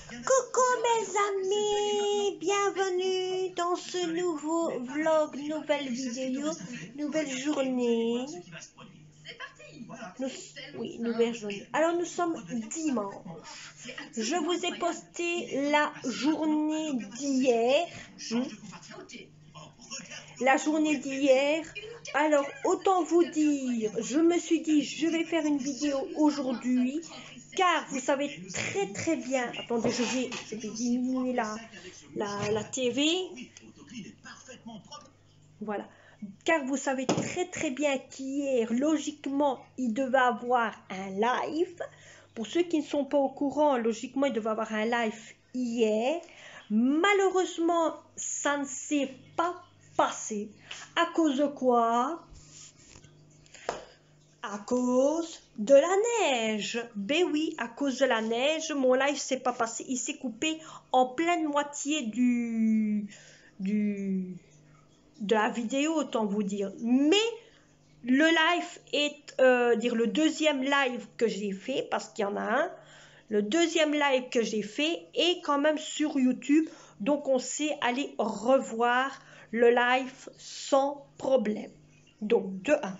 Coucou mes amis, bienvenue dans ce nouveau vlog, nouvelle vidéo, nouvelle journée. Nouvelle journée. Alors nous sommes dimanche. Je vous ai posté la journée d'hier. La journée d'hier. Alors autant vous dire, je me suis dit je vais faire une vidéo aujourd'hui. Car vous savez très bien, attendez, je vais diminuer la TV. Voilà. Car vous savez très bien qu'hier, logiquement, il devait avoir un live. Pour ceux qui ne sont pas au courant, logiquement, il devait avoir un live hier. Malheureusement, ça ne s'est pas passé. À cause de quoi? À cause de la neige. Ben oui, à cause de la neige, mon live s'est pas passé. Il s'est coupé en pleine moitié de la vidéo, autant vous dire. Mais le live est, le deuxième live que j'ai fait, parce qu'il y en a un, le deuxième live que j'ai fait est quand même sur YouTube. Donc on sait aller revoir le live sans problème. Donc de 1.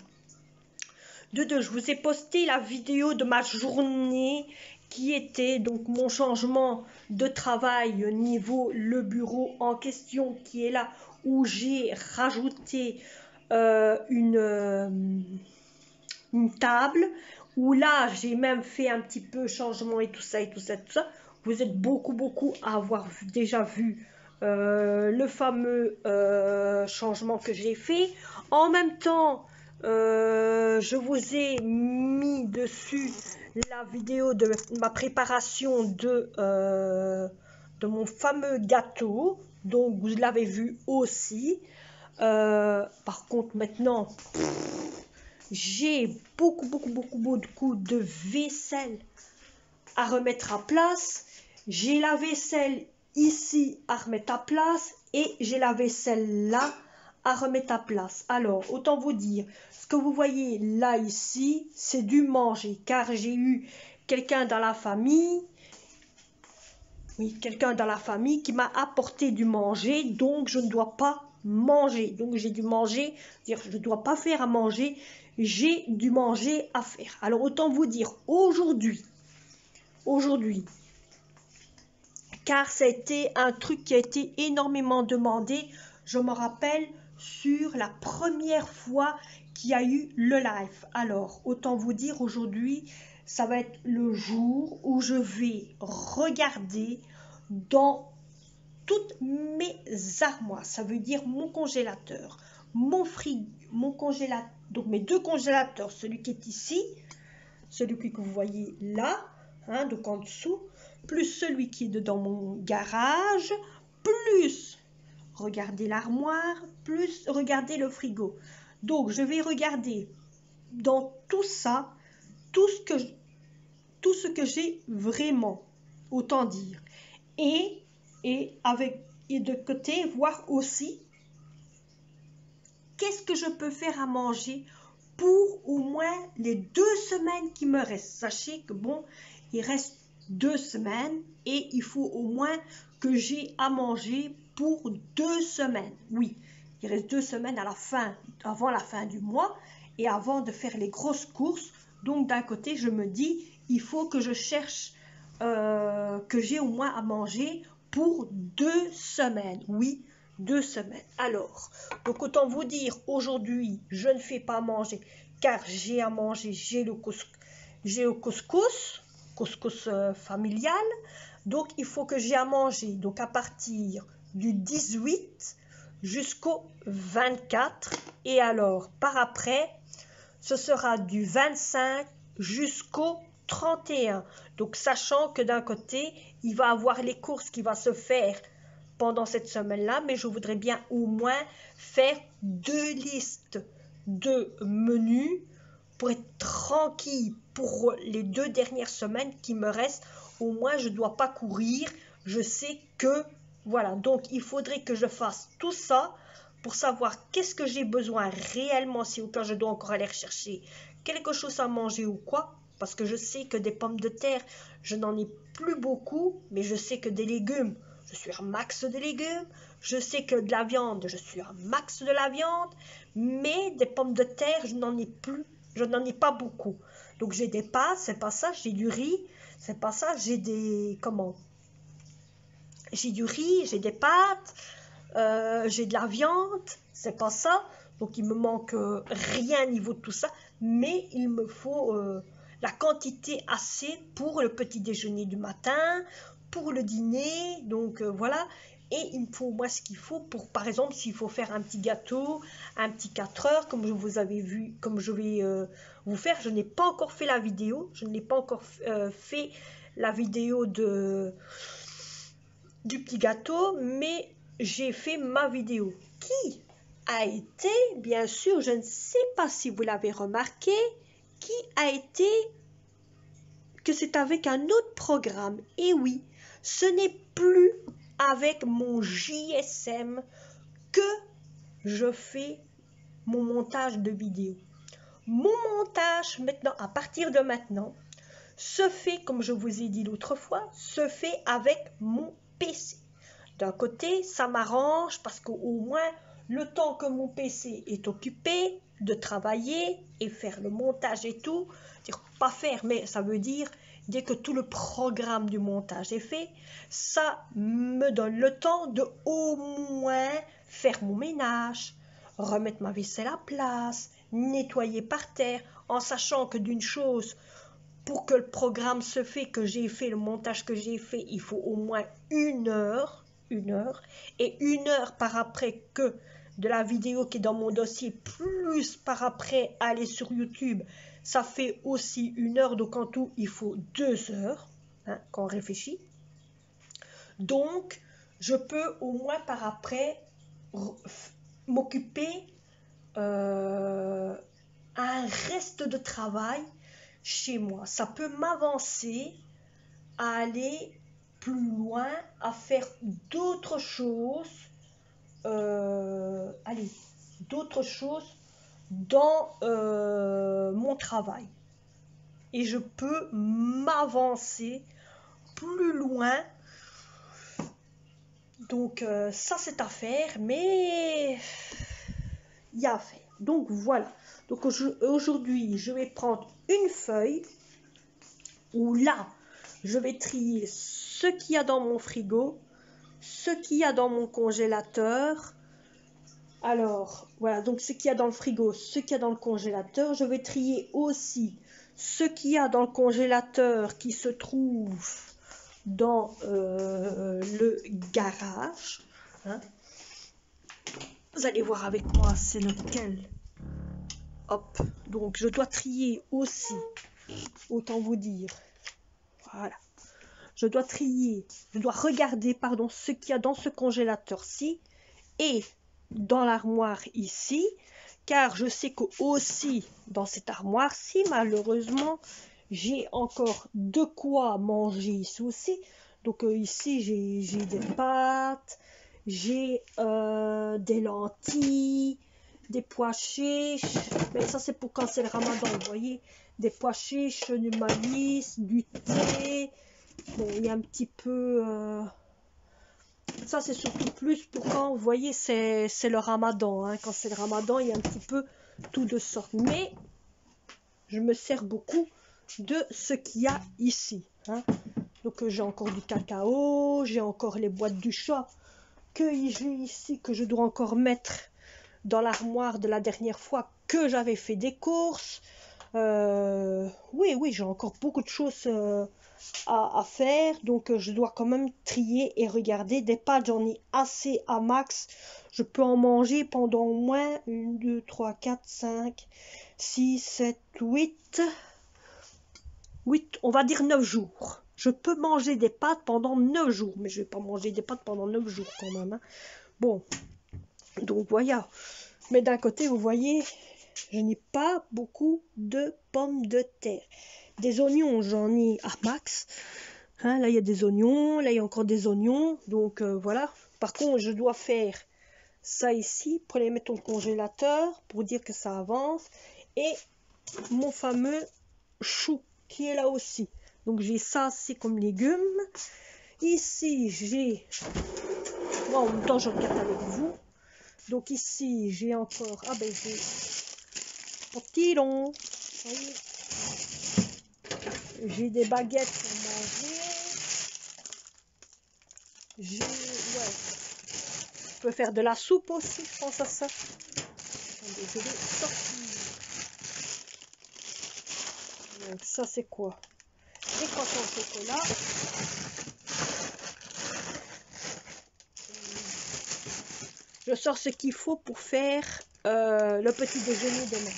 De 2, je vous ai posté la vidéo de ma journée qui était donc mon changement de travail niveau le bureau en question qui est là où j'ai rajouté une table où là j'ai même fait un petit peu changement et tout ça. Vous êtes beaucoup à avoir déjà vu le fameux changement que j'ai fait. En même temps, je vous ai mis dessus la vidéo de ma préparation de mon fameux gâteau. Donc vous l'avez vu aussi. Par contre maintenant, j'ai beaucoup de vaisselle à remettre à place. J'ai la vaisselle ici à remettre à place et j'ai la vaisselle là à remettre à place. Alors, autant vous dire, ce que vous voyez là, ici, c'est du manger, car j'ai eu quelqu'un dans la famille, qui m'a apporté du manger, donc je ne dois pas manger. Donc j'ai dû manger, dire je ne dois pas faire à manger, j'ai du manger à faire. Alors autant vous dire, aujourd'hui, car ça a été un truc qui a été énormément demandé, je me rappelle sur la première fois qu'il y a eu le live. Alors, autant vous dire, aujourd'hui, ça va être le jour où je vais regarder dans toutes mes armoires. Ça veut dire mon congélateur, mon frigo, mon congélateur, donc mes deux congélateurs, celui qui est ici, celui que vous voyez là, hein, donc en dessous, plus celui qui est dans mon garage, plus regardez l'armoire, plus regardez le frigo. Donc je vais regarder dans tout ça, tout ce que j'ai vraiment, autant dire, et de côté voir aussi qu'est-ce que je peux faire à manger pour au moins les 2 semaines qui me restent. Sachez que bon, il reste 2 semaines et il faut au moins que j'ai à manger pour 2 semaines. Oui, il reste 2 semaines avant la fin du mois et avant de faire les grosses courses. Donc d'un côté, je me dis, il faut que je cherche, que j'ai au moins à manger pour 2 semaines. Oui, 2 semaines. Alors, donc autant vous dire, aujourd'hui, je ne fais pas manger car j'ai à manger, j'ai le couscous familial. Donc, il faut que j'ai à manger donc à partir du 18 jusqu'au 24. Et alors, par après, ce sera du 25 jusqu'au 31. Donc, sachant que d'un côté, il va avoir les courses qui vont se faire pendant cette semaine-là, mais je voudrais bien au moins faire 2 listes de menus pour être tranquille pour les 2 dernières semaines qui me restent. Au moins, je ne dois pas courir. Je sais que, voilà, donc il faudrait que je fasse tout ça pour savoir qu'est-ce que j'ai besoin réellement, si au cas je dois encore aller chercher quelque chose à manger ou quoi. parce que je sais que des pommes de terre, je n'en ai plus beaucoup, mais je sais que des légumes, je suis un max de légumes. Je sais que de la viande, je suis un max de la viande, mais des pommes de terre, je n'en ai plus, je n'en ai pas beaucoup. Donc j'ai des pâtes, c'est pas ça, j'ai du riz, c'est pas ça, j'ai des, comment? J'ai du riz, j'ai des pâtes, j'ai de la viande, c'est pas ça. Donc il me manque rien au niveau de tout ça, mais il me faut la quantité assez pour le petit déjeuner du matin, pour le dîner, donc voilà. Et il me faut moi ce qu'il faut pour, par exemple, s'il faut faire un petit gâteau, un petit 4 heures, comme je vous avais vu, comme je vais vous faire. Je n'ai pas encore fait la vidéo, je n'ai pas encore fait la vidéo du petit gâteau, mais j'ai fait ma vidéo qui a été, bien sûr, je ne sais pas si vous l'avez remarqué, qui a été, que c'est avec un autre programme. Et oui, ce n'est plus avec mon JSM que je fais mon montage de vidéo. Mon montage, maintenant, à partir de maintenant, se fait, comme je vous ai dit l'autre fois, se fait avec mon PC. D'un côté, ça m'arrange parce qu'au moins, le temps que mon PC est occupé de travailler et faire le montage et tout, dire pas faire, mais ça veut dire dès que tout le programme du montage est fait, ça me donne le temps de au moins faire mon ménage, remettre ma vaisselle à place, nettoyer par terre, en sachant que d'une chose, pour que le programme se fait, que j'ai fait, le montage que j'ai fait, il faut au moins une heure, et une heure par après que de la vidéo qui est dans mon dossier, plus par après aller sur YouTube, ça fait aussi une heure, donc en tout, il faut 2 heures, hein, quand on réfléchit. Donc, je peux au moins par après m'occuper un reste de travail chez moi. Ça peut m'avancer à aller plus loin, à faire d'autres choses, d'autres choses dans mon travail. Et je peux m'avancer plus loin. Donc ça c'est à faire, mais il y a à faire. Donc voilà. Donc aujourd'hui, je vais prendre une feuille où là, je vais trier ce qu'il y a dans mon frigo, ce qu'il y a dans mon congélateur. Alors, voilà, donc ce qu'il y a dans le frigo, ce qu'il y a dans le congélateur. Je vais trier aussi ce qu'il y a dans le congélateur qui se trouve dans le garage. Hein. Vous allez voir avec moi, c'est lequel. Hop, donc je dois trier aussi, autant vous dire. Voilà. Je dois trier, je dois regarder, pardon, ce qu'il y a dans ce congélateur-ci et dans l'armoire ici, car je sais que aussi dans cette armoire-ci, malheureusement, j'ai encore de quoi manger ici aussi. Donc ici, j'ai des pâtes, j'ai des lentilles, des pois chiches, mais ça c'est pour quand c'est le ramadan, vous voyez, des pois chiches, du maïs, du thé. Bon, il y a un petit peu... ça, c'est surtout plus pour quand, vous voyez, c'est le ramadan. Hein. Quand c'est le ramadan, il y a un petit peu tout de sorte. Mais je me sers beaucoup de ce qu'il y a ici. Hein. Donc, j'ai encore du cacao, j'ai encore les boîtes du chat que j'ai ici, que je dois encore mettre dans l'armoire de la dernière fois que j'avais fait des courses. Oui, j'ai encore beaucoup de choses à faire, donc je dois quand même trier et regarder. Des pâtes, j'en ai assez à max, je peux en manger pendant au moins 1, 2, 3, 4, 5, 6, 7, 8, on va dire 9 jours. Je peux manger des pâtes pendant 9 jours, mais je vais pas manger des pâtes pendant 9 jours quand même. Hein. Bon, donc voilà. Mais d'un côté, vous voyez, je n'ai pas beaucoup de pommes de terre. Des oignons, j'en ai à max. Hein, là, il y a des oignons. Là, il y a encore des oignons. Donc, voilà. Par contre, je dois faire ça ici pour les mettre au congélateur pour dire que ça avance. Et mon fameux chou. qui est là aussi. Donc j'ai ça, c'est comme légumes. Ici, j'ai... Bon, en même temps, je regarde avec vous. Donc ici, j'ai encore... Ah ben, j'ai... Potilon. J'ai des baguettes pour manger. J'ai... Ouais. Je peux faire de la soupe aussi, je pense à ça. Attendez, je vais sortir. Donc ça, c'est quoi? Des croissants au chocolat. Je sors ce qu'il faut pour faire le petit déjeuner demain.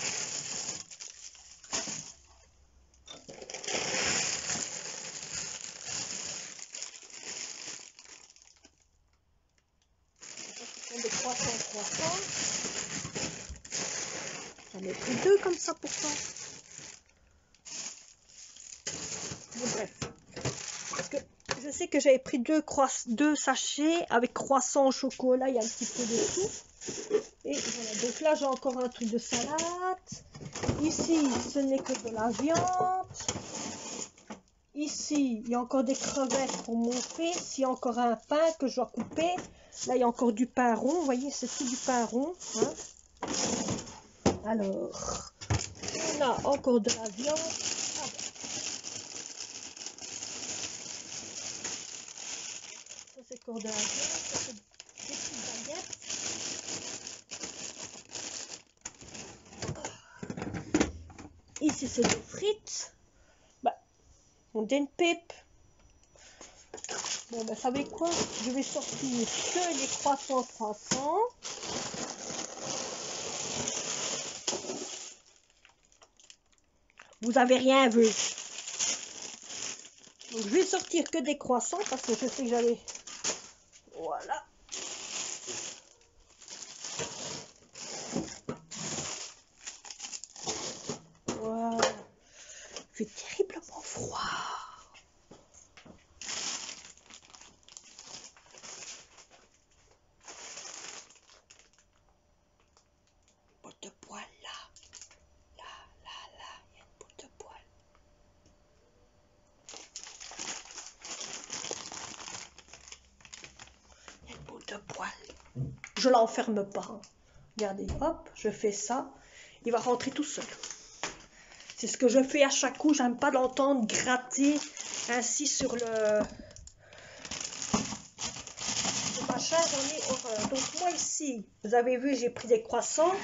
Ce sont des croissants. J'en ai pris 2 comme ça pourtant. Bon, bref. Parce que je sais que j'avais pris 2 sachets avec croissant au chocolat, il y a un petit peu de tout. Et voilà, donc là j'ai encore un truc de salade. Ici, ce n'est que de la viande. Ici, il y a encore des crevettes pour mon fils. Il y a encore un pain que je dois couper. Là, il y a encore du pain rond. Vous voyez, c'est tout du pain rond. Hein. Alors, on a encore de la viande. Ah, ça, c'est encore de la viande. Ça, c'est des petites baguettes. Ici, c'est des frites. Bah, on a une pipe. Bon, ben, vous savez quoi? Je vais sortir que les croissants. Vous avez rien vu. Donc, je vais sortir que des croissants parce que je sais que j'allais... Voilà. Voilà. Il fait terriblement froid. Boule de poêle là. Là, il y a une boule de poêle. Il y a une boule de poêle. Je l'enferme pas. Hein. Regardez, hop, je fais ça. Il va rentrer tout seul. C'est ce que je fais à chaque coup. J'aime pas l'entendre gratter ainsi sur le machin. J'en ai horreur. Donc moi ici, vous avez vu, j'ai pris des croissants.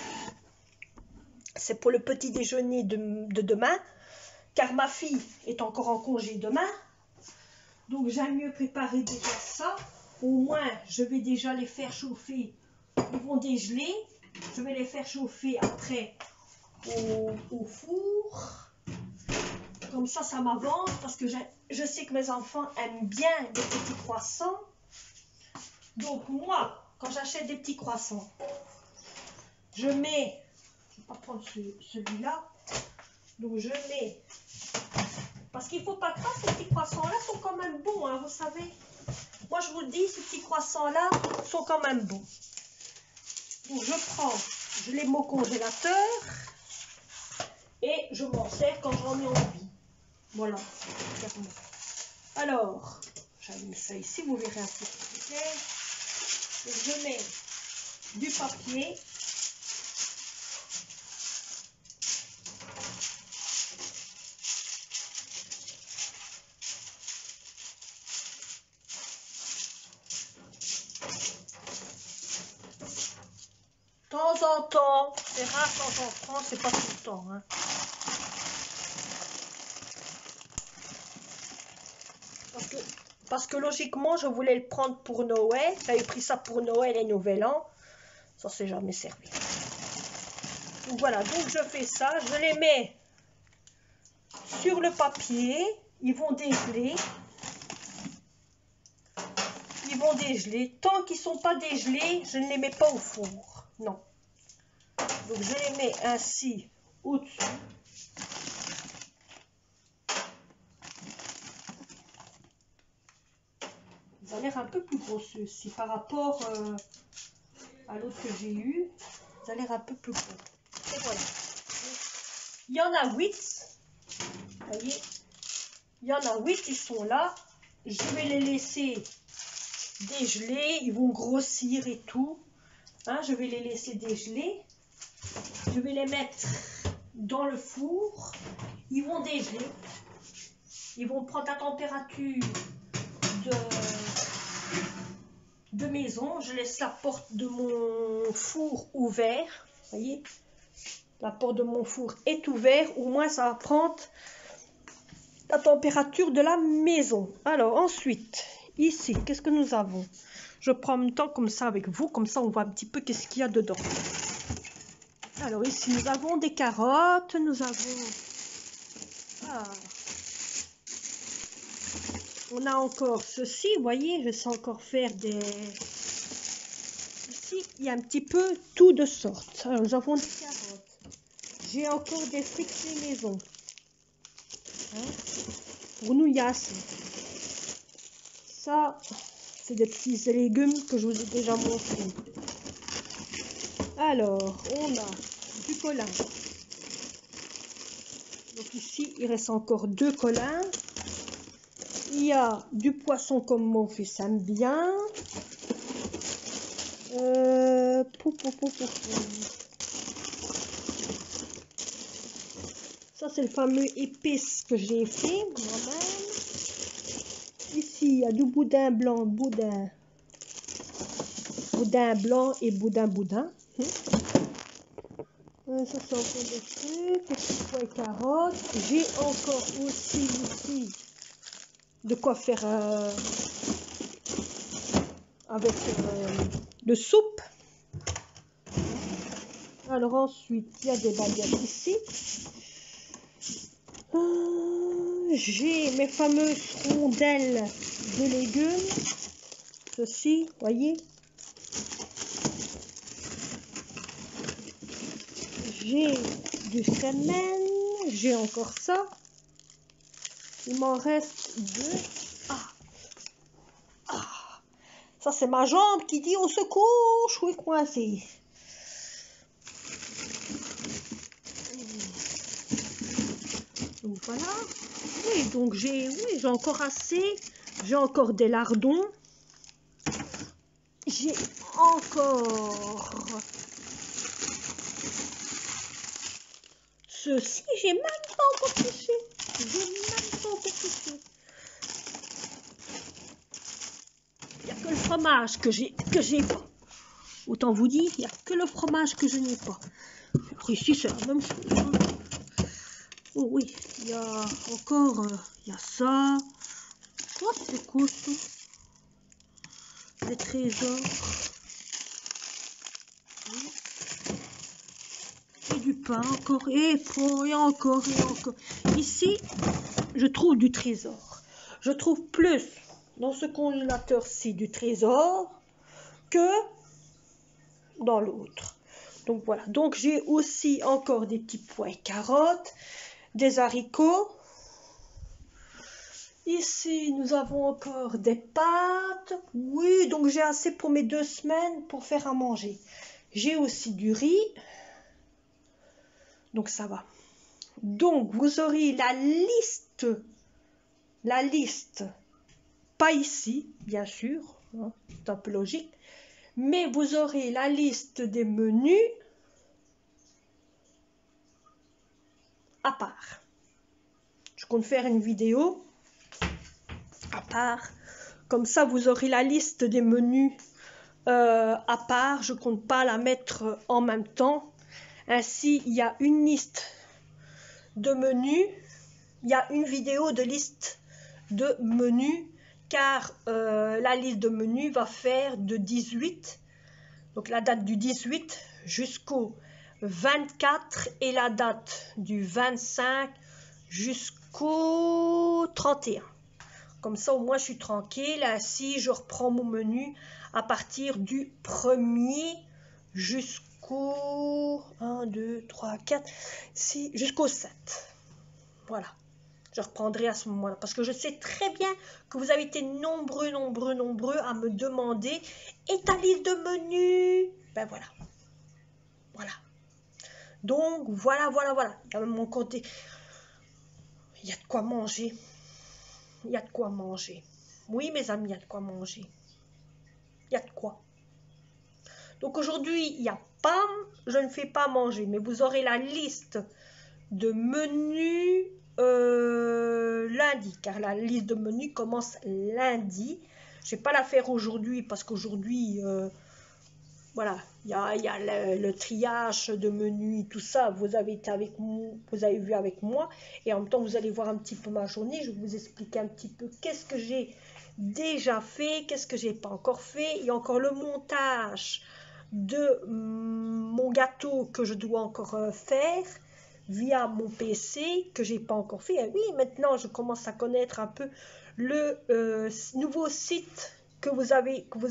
C'est pour le petit déjeuner de demain. Car ma fille est encore en congé demain. Donc j'aime mieux préparer déjà ça. Au moins, je vais déjà les faire chauffer. Ils vont dégeler. Je vais les faire chauffer après au four. Comme ça m'avance parce que je sais que mes enfants aiment bien les petits croissants. Donc moi, quand j'achète des petits croissants, je mets, je ne vais pas prendre celui-là, donc je mets, parce qu'il ne faut pas croire, ces petits croissants-là sont quand même bons, hein, vous savez. Moi je vous le dis, ces petits croissants-là sont quand même bons. Donc je les mets au congélateur et je m'en sers quand j'en ai envie. Voilà. Alors, j'allume ça ici, vous verrez un peu plus clair. Je mets du papier. De temps en temps, c'est rare quand j'en prends, c'est pas tout le temps. Hein. Parce que logiquement, je voulais le prendre pour Noël. J'avais pris ça pour Noël et Nouvel An. Ça s'est jamais servi. Donc voilà, donc je fais ça. Je les mets sur le papier. Ils vont dégeler. Ils vont dégeler. Tant qu'ils ne sont pas dégelés, je ne les mets pas au four. Non. Donc je les mets ainsi au-dessus. Ça a l'air un peu plus gros ceux-ci par rapport à l'autre que j'ai eu. Ça a l'air un peu plus gros. Et voilà. Il y en a 8. Vous voyez, Il y en a 8 qui sont là. Je vais les laisser dégeler. Ils vont grossir et tout. Hein, je vais les laisser dégeler. Je vais les mettre dans le four. Ils vont dégeler. Ils vont prendre la température de maison. Je laisse la porte de mon four ouverte. Vous voyez, la porte de mon four est ouverte. Au moins, ça va prendre la température de la maison. Alors, ensuite, ici, qu'est-ce que nous avons? Je prends en même temps comme ça avec vous. Comme ça, on voit un petit peu qu'est-ce qu'il y a dedans. Alors, ici, nous avons des carottes. Nous avons... Ah. On a encore ceci, vous voyez, je sais encore faire des... Ici, il y a un petit peu tout de sorte. Alors, nous avons des carottes. J'ai encore des frites maison. Hein? Pour nous, il y a assez. Ça, c'est des petits légumes que je vous ai déjà montrés. Alors, on a du colin. Donc ici, il reste encore 2 colins. Il y a du poisson comme mon fils aime bien. Ça, c'est le fameux épice que j'ai fait moi-même. Ici, il y a du boudin blanc, boudin blanc et boudin. Ça, c'est encore des trucs, petits pois et carottes. J'ai encore aussi ici de quoi faire avec de soupe. Alors ensuite, il y a des baguettes ici. J'ai mes fameuses rondelles de légumes. Ceci, voyez. J'ai du semaine. J'ai encore ça. Il m'en reste 2. Ça, c'est ma jambe qui dit au secours, je suis coincée. Donc voilà. Oui, donc j'ai encore assez. J'ai encore des lardons. J'ai encore ceci. J'ai même pas encore touché. Il n'y a que le fromage que j'ai pas. Autant vous dire, il n'y a que le fromage que je n'ai pas. Alors ici, c'est la même chose. Hein. Oh oui, il y a encore, il y a ça. Oh, c'est quoi ça? Les trésors. Et du pain encore, et encore. Ici, je trouve du trésor. Je trouve plus dans ce congélateur-ci du trésor que dans l'autre. Donc voilà. Donc j'ai aussi encore des petits pois et carottes, des haricots. Ici, nous avons encore des pâtes. Oui, donc j'ai assez pour mes 2 semaines pour faire à manger. J'ai aussi du riz. Donc ça va. Donc vous aurez la liste, pas ici, bien sûr, hein, c'est un peu logique, mais vous aurez la liste des menus à part. Je compte faire une vidéo à part, comme ça vous aurez la liste des menus à part. Je compte pas la mettre en même temps. Ainsi, il y a une liste de menus, il y a une vidéo de liste de menus, car la liste de menus va faire de 18, donc la date du 18 jusqu'au 24 et la date du 25 jusqu'au 31. Comme ça, au moins, je suis tranquille. Ainsi, je reprends mon menu à partir du 1er jusqu'au 1, 2, 3, 4, 6, jusqu'au 7. Voilà. Je reprendrai à ce moment-là. Parce que je sais très bien que vous avez été nombreux à me demander « Et ta liste de menus ?» Ben voilà. Voilà. Donc, voilà. Il y a même mon côté. Il y a de quoi manger. il y a de quoi manger. Oui, mes amis, il y a de quoi manger. Il y a de quoi. Donc aujourd'hui, il n'y a pas, je ne fais pas manger, mais vous aurez la liste de menus lundi, car la liste de menus commence lundi. Je ne vais pas la faire aujourd'hui, parce qu'aujourd'hui, voilà, il y a le triage de menus, tout ça, vous avez été avec moi, vous avez vu avec moi, et en même temps, vous allez voir un petit peu ma journée, je vais vous expliquer un petit peu qu'est-ce que j'ai déjà fait, qu'est-ce que j'ai pas encore fait, et encore le montage de mon gâteau que je dois encore faire via mon PC, que j'ai pas encore fait. Et oui, maintenant, je commence à connaître un peu le nouveau site que vous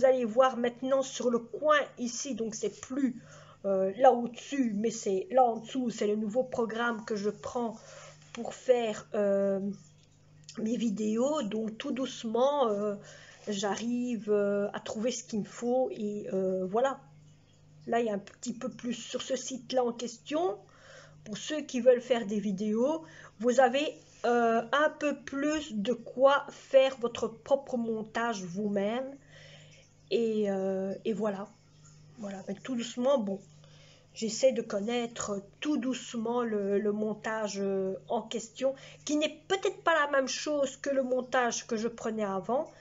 allez voir maintenant sur le coin ici. Donc c'est plus là au-dessus, mais c'est là en dessous. C'est le nouveau programme que je prends pour faire mes vidéos. Donc tout doucement, j'arrive à trouver ce qu'il me faut et voilà. Là, il y a un petit peu plus sur ce site-là en question. Pour ceux qui veulent faire des vidéos, vous avez un peu plus de quoi faire votre propre montage vous-même. Et voilà. Voilà. Mais tout doucement, bon, j'essaie de connaître tout doucement le montage en question, qui n'est peut-être pas la même chose que le montage que je prenais avant.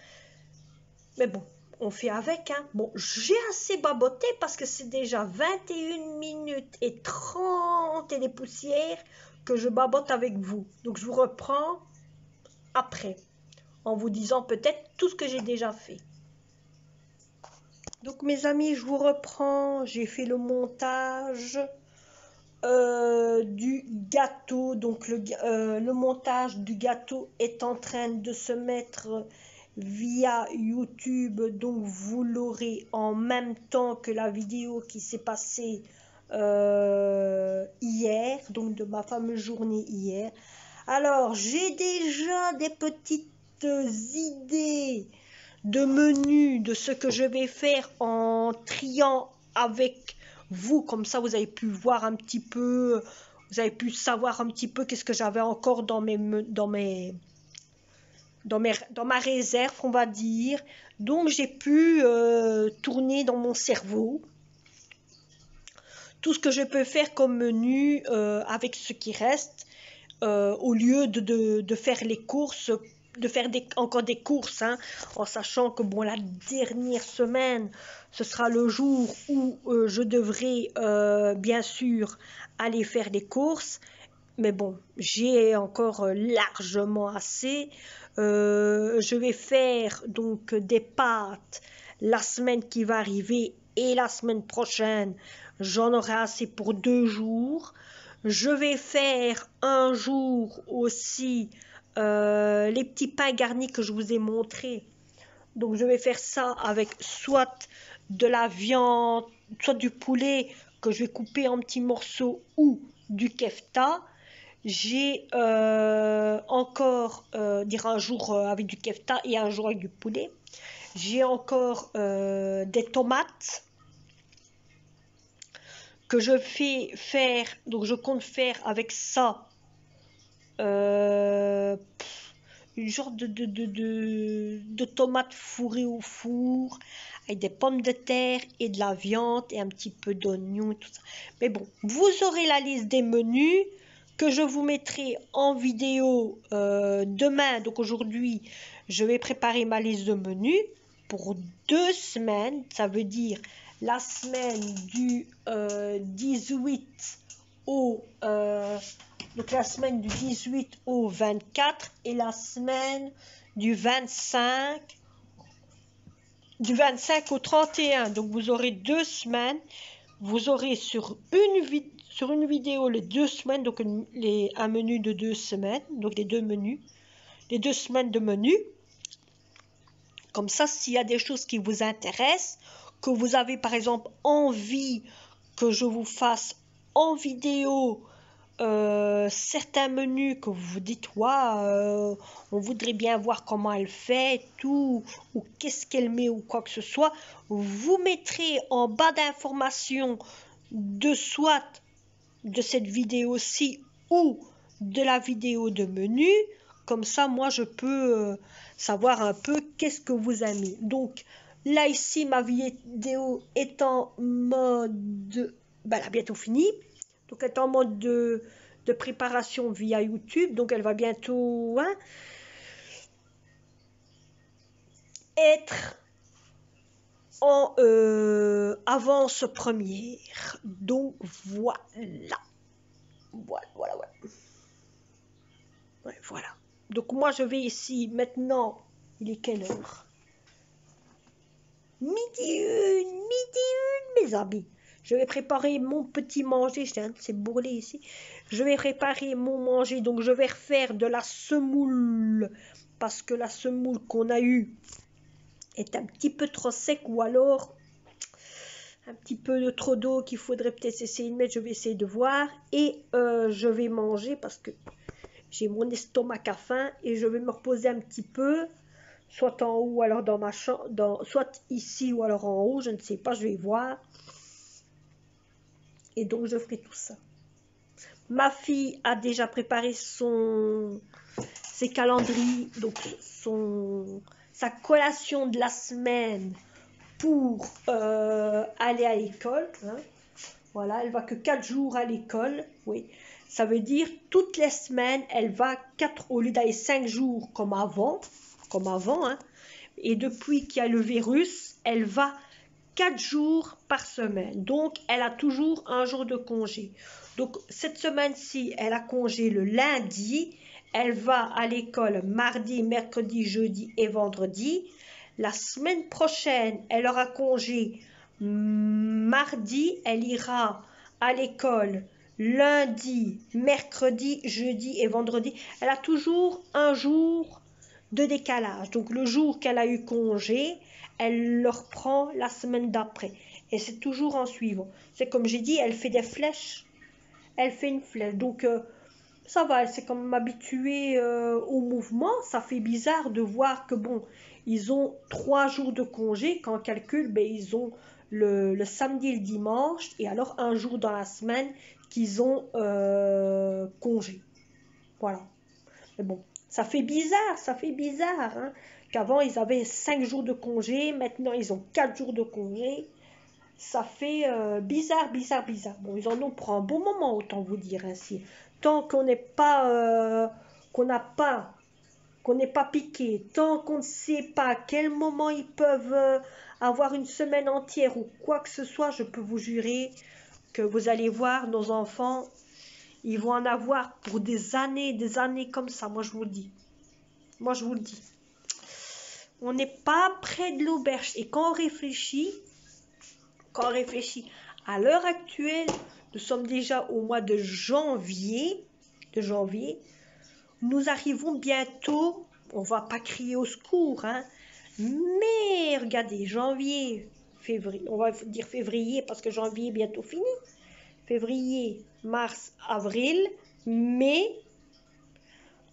Mais bon, on fait avec, hein. Bon, j'ai assez baboté parce que c'est déjà 21 minutes et 30 et des poussières que je babote avec vous. Donc je vous reprends après, en vous disant peut-être tout ce que j'ai déjà fait. Donc mes amis, je vous reprends, j'ai fait le montage du gâteau. Donc le montage du gâteau est en train de se mettre via YouTube, donc vous l'aurez en même temps que la vidéo qui s'est passée hier, donc de ma fameuse journée hier. Alors j'ai déjà des petites idées de menu de ce que je vais faire en triant avec vous, comme ça vous avez pu voir un petit peu, vous avez pu savoir un petit peu qu'est-ce que j'avais encore dans ma réserve, on va dire. Donc j'ai pu tourner dans mon cerveau tout ce que je peux faire comme menu avec ce qui reste, au lieu de faire les courses, de faire encore des courses, hein, en sachant que bon, la dernière semaine, ce sera le jour où je devrai bien sûr aller faire des courses. Mais bon, j'ai encore largement assez. Je vais faire donc des pâtes la semaine qui va arriver et la semaine prochaine, j'en aurai assez pour 2 jours. Je vais faire un jour aussi les petits pains garnis que je vous ai montrés. Donc je vais faire ça avec soit de la viande, soit du poulet que je vais couper en petits morceaux ou du kefta. J'ai encore dire un jour avec du kefta et un jour avec du poulet. J'ai encore des tomates que je fais faire, donc je compte faire avec ça une sorte de tomates fourrées au four avec des pommes de terre et de la viande et un petit peu d'oignon et tout ça. Mais bon, vous aurez la liste des menus que je vous mettrai en vidéo demain. Donc aujourd'hui, je vais préparer ma liste de menus pour 2 semaines. Ça veut dire la semaine du 18 au donc la semaine du 18 au 24 et la semaine du 25 au 31. Donc vous aurez 2 semaines. Vous aurez sur une vidéo les 2 semaines, donc un menu de 2 semaines, donc les 2 menus, les 2 semaines de menu. Comme ça, s'il y a des choses qui vous intéressent, que vous avez par exemple envie que je vous fasse en vidéo certains menus que vous vous dites on voudrait bien voir comment elle fait tout, ou qu'est-ce qu'elle met ou quoi que ce soit, vous mettrez en bas d'informations de soit de cette vidéo-ci ou de la vidéo de menu. Comme ça, moi, je peux savoir un peu qu'est-ce que vous aimez. Donc, là, ici, ma vidéo est en mode... Ben, elle a bientôt fini. Donc, elle est en mode de préparation via YouTube. Donc, elle va bientôt être en avance première. Donc, voilà. Voilà. Ouais, voilà. Donc, moi, je vais ici, maintenant, il est quelle heure? Midi une, mes amis. Je vais préparer mon petit manger. C'est bourrelé ici. Je vais préparer mon manger. Donc, je vais refaire de la semoule. Parce que la semoule qu'on a eue est un petit peu trop sec. Ou alors, un petit peu de trop d'eau qu'il faudrait peut-être essayer de mettre. Je vais essayer de voir. Et je vais manger parce que j'ai mon estomac à faim. Et je vais me reposer un petit peu. Soit en haut, ou alors dans ma chambre, soit ici ou alors en haut, je ne sais pas, je vais voir. Et donc je ferai tout ça. Ma fille a déjà préparé ses calendriers, donc sa collation de la semaine pour aller à l'école. Hein. Voilà, elle va que 4 jours à l'école. Oui, ça veut dire toutes les semaines, elle va 4 au lieu d'aller 5 jours comme avant. Hein. Et depuis qu'il y a le virus, elle va 4 jours par semaine. Donc, elle a toujours un jour de congé. Donc, cette semaine-ci, elle a congé le lundi. Elle va à l'école mardi, mercredi, jeudi et vendredi. La semaine prochaine, elle aura congé mardi. Elle ira à l'école lundi, mercredi, jeudi et vendredi. Elle a toujours un jour de décalage. Donc le jour qu'elle a eu congé, elle le reprend la semaine d'après. Et c'est toujours en suivant. C'est comme j'ai dit, elle fait des flèches. Elle fait une flèche. Donc ça va, elle s'est quand même habituée au mouvement. Ça fait bizarre de voir que bon, ils ont 3 jours de congé. Quand on calcule, ben, ils ont le samedi et le dimanche. Et alors un jour dans la semaine qu'ils ont congé. Voilà. Mais bon, ça fait bizarre, hein, qu'avant ils avaient 5 jours de congé, maintenant ils ont 4 jours de congé. Ça fait bizarre. Bon, ils en ont pour un bon moment, autant vous dire ainsi. Tant qu'on n'est pas, qu'on n'est pas piqué, tant qu'on ne sait pas à quel moment ils peuvent avoir une semaine entière ou quoi que ce soit, je peux vous jurer que vous allez voir nos enfants. Ils vont en avoir pour des années comme ça, moi je vous le dis. On n'est pas près de l'auberge. Et quand on réfléchit à l'heure actuelle, nous sommes déjà au mois de janvier. Nous arrivons bientôt, on va pas crier au secours, hein, mais regardez, janvier, février, on va dire février parce que janvier est bientôt fini. Février, mars, avril, mai,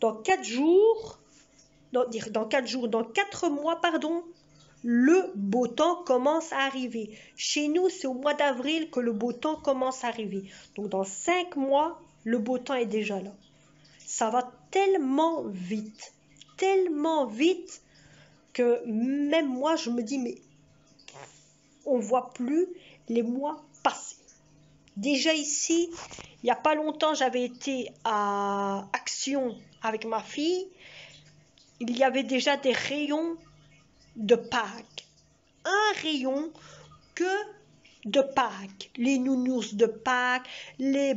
dans 4 mois, le beau temps commence à arriver. Chez nous, c'est au mois d'avril que le beau temps commence à arriver. Donc dans 5 mois, le beau temps est déjà là. Ça va tellement vite que même moi, je me dis, mais on ne voit plus les mois passer. Déjà ici, il n'y a pas longtemps, j'avais été à Action avec ma fille. Il y avait déjà des rayons de Pâques. Un rayon que de Pâques. Les nounours de Pâques, les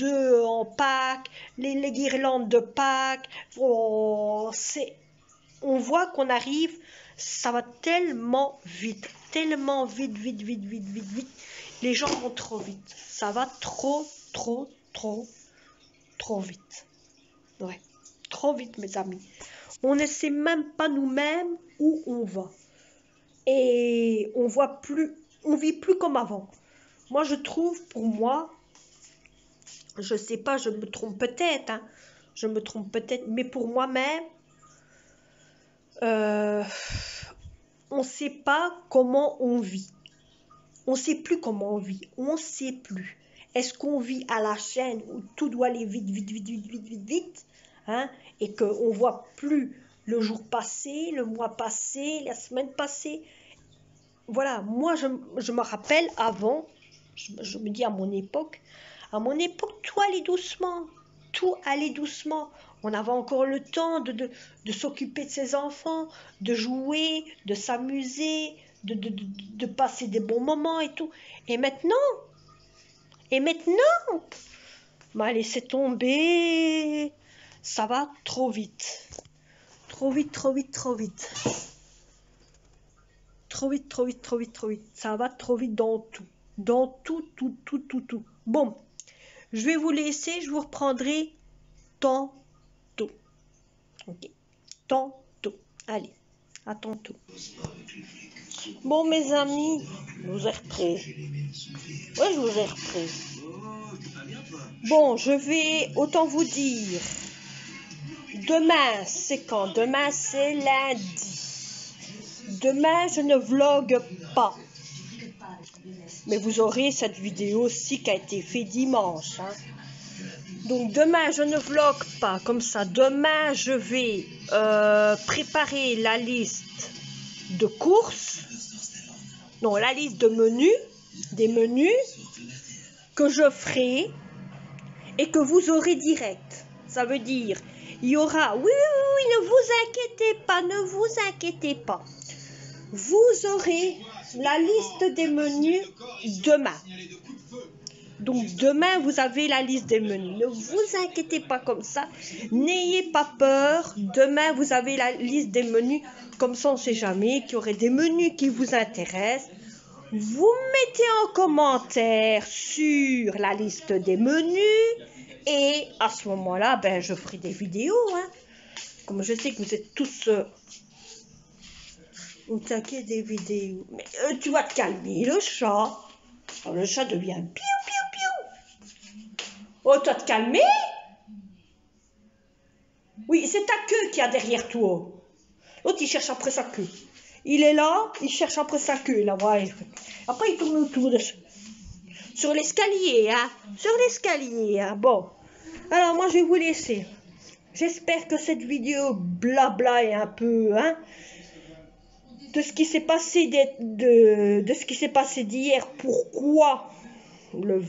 œufs en Pâques, les guirlandes de Pâques. Oh, on voit qu'on arrive, ça va tellement vite. Les gens vont trop vite. Ça va trop vite. Ouais, trop vite, mes amis. On ne sait même pas nous-mêmes où on va. Et on vit plus comme avant. Moi, je trouve, pour moi, je sais pas, je me trompe peut-être, hein, mais pour moi-même, on sait pas comment on vit. On sait plus comment on vit. On sait plus. Est-ce qu'on vit à la chaîne où tout doit aller vite, hein, et qu'on ne voit plus le jour passé, le mois passé, la semaine passée. Voilà, moi je me rappelle avant, je me dis à mon époque, tout allait doucement, tout allait doucement. On avait encore le temps de s'occuper de ses enfants, de jouer, de s'amuser, de passer des bons moments et tout. Et maintenant, m'a laissé tomber, ça va trop vite. Trop vite, trop vite, trop vite. Trop vite, trop vite, trop vite, trop vite. Ça va trop vite dans tout. Dans tout, tout, tout, tout, tout. Bon, je vais vous laisser, je vous reprendrai tantôt. Ok, tantôt. Allez, à tantôt. Bon, mes amis, je vous ai repris. Ouais, je vous ai repris. Bon, je vais autant vous dire. Demain, c'est quand? Demain, c'est lundi. Demain, je ne vlogue pas. Mais vous aurez cette vidéo aussi qui a été faite dimanche. Hein. Donc, demain, je ne vlogue pas comme ça. Demain, je vais préparer la liste de courses. Non, la liste de menus. Des menus que je ferai et que vous aurez direct. Ça veut dire, il y aura... Oui, ne vous inquiétez pas, ne vous inquiétez pas. Vous aurez la liste des menus demain. Donc demain, vous avez la liste des menus. Ne vous inquiétez pas comme ça. N'ayez pas peur. Demain, vous avez la liste des menus. Comme ça, on ne sait jamais qu'il y aurait des menus qui vous intéressent. Vous mettez en commentaire sur la liste des menus. Et à ce moment-là, ben, je ferai des vidéos. Hein. Comme je sais que vous êtes tous... Vous taquez des vidéos. Mais tu vas te calmer, le chat. Oh, le chat devient piou, piou, piou. Oh, tu vas te calmer? Oui, c'est ta queue qu'il y a derrière toi. L'autre, il cherche après sa queue. Il est là, il cherche après sa queue. Là, ouais. Après, il tourne autour de... Sur l'escalier, hein. Sur l'escalier, hein. Bon. Alors, moi, je vais vous laisser. J'espère que cette vidéo blabla est un peu, hein, de ce qui s'est passé de ce qui s'est passé d'hier. Pourquoi hein,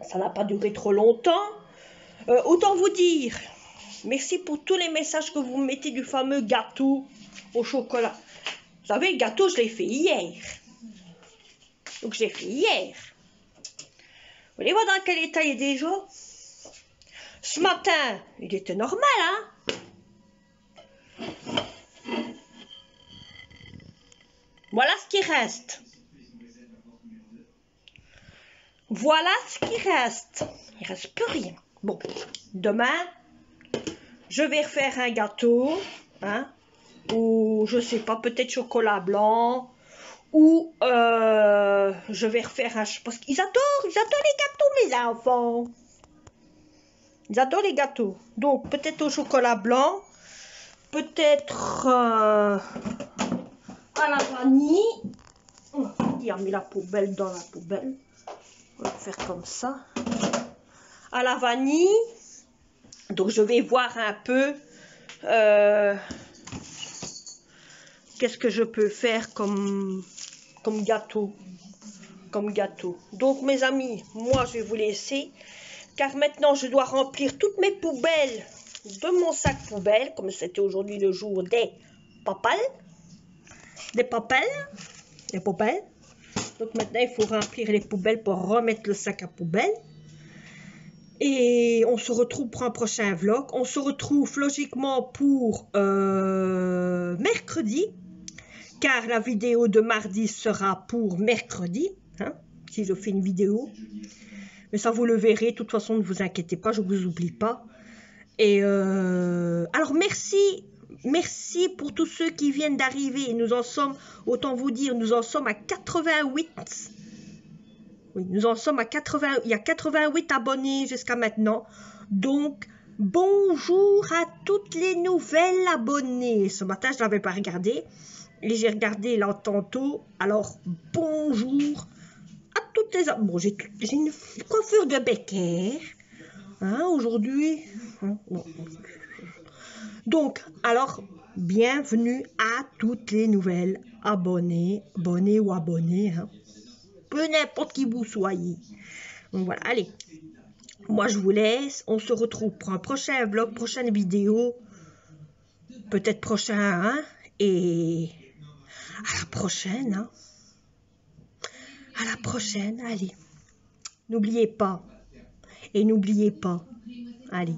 ça n'a pas duré trop longtemps. Autant vous dire, merci pour tous les messages que vous mettez du fameux gâteau au chocolat. Vous savez, le gâteau, je l'ai fait hier. Donc, je l'ai fait hier. Vous voulez voir dans quel état il est déjà? Ce matin, il était normal, hein? Voilà ce qui reste. Voilà ce qui reste. Il reste plus rien. Bon, demain, je vais refaire un gâteau, hein, ou je sais pas, peut-être chocolat blanc, ou je vais refaire un... Parce qu'ils adorent les gâteaux, mes enfants. Ils adorent les gâteaux. Donc, peut-être au chocolat blanc, peut-être à la vanille. Il a mis la poubelle dans la poubelle. On va faire comme ça. À la vanille. Donc, je vais voir un peu qu'est-ce que je peux faire comme gâteau. Comme gâteau. Donc, mes amis, moi, je vais vous laisser. Car maintenant, je dois remplir toutes mes poubelles de mon sac poubelle. Comme c'était aujourd'hui le jour des papales. Des papelles. Des poubelles. Donc maintenant, il faut remplir les poubelles pour remettre le sac à poubelle. Et on se retrouve pour un prochain vlog. On se retrouve logiquement pour mercredi. Car la vidéo de mardi sera pour mercredi. Hein, si je fais une vidéo. Mais ça, vous le verrez. De toute façon, ne vous inquiétez pas. Je ne vous oublie pas. Et alors, merci. Merci pour tous ceux qui viennent d'arriver. Nous en sommes, autant vous dire, nous en sommes à 88. Oui, nous en sommes à 80. Il y a 88 abonnés jusqu'à maintenant. Donc, bonjour à toutes les nouvelles abonnées. Ce matin, je ne l'avais pas regardé. Et j'ai regardé là tantôt. Alors, bonjour à toutes les... Bon, j'ai une coiffure de Becker. hein, aujourd'hui. Bon. Donc, alors, bienvenue à toutes les nouvelles abonnés ou abonnés, hein. Peu n'importe qui vous soyez. Donc voilà, allez. Moi, je vous laisse. On se retrouve pour un prochain vlog, prochaine vidéo. Peut-être prochain, hein. Et à la prochaine, hein. À la prochaine, allez. N'oubliez pas. Et n'oubliez pas. Allez.